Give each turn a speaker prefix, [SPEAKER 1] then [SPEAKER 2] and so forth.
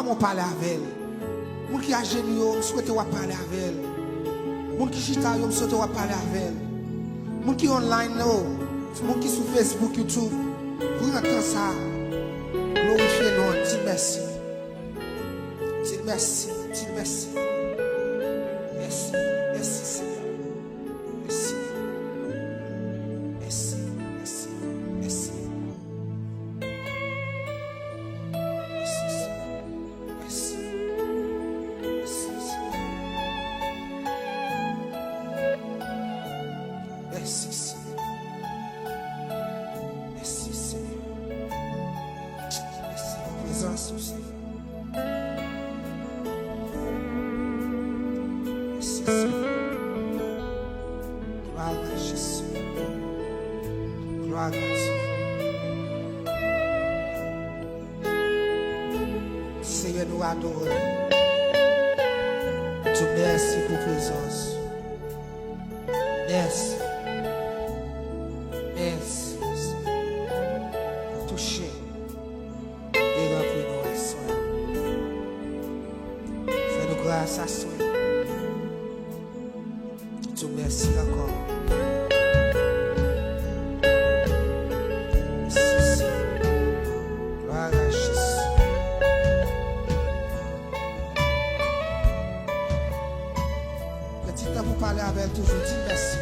[SPEAKER 1] mon parler avec elle. Moun qui a génie, je souhaite parler avec elle. Moun qui chita, je souhaite parler avec elle. Moun qui online, moun qui sur Facebook, YouTube, vous entendez ça. Glorifiez nous, dis merci. Dis merci, dis merci. Merci, merci Seigneur. Merci. Merci, merci, merci. Merci, merci. Merci, Seigneur. Merci, Seigneur. Merci, présence aussi. Merci, Seigneur. Gloire à Jésus. Gloire à Dieu. Seigneur, nous adorons. Te merci pour présence. Merci. Merci. Toucher. Et remplir nos soins. Fais-nous grâce à soi. Te merci encore. Merci, Seigneur. Gloire à Jésus. Petit temps pour parler avec elle, toujours dis merci.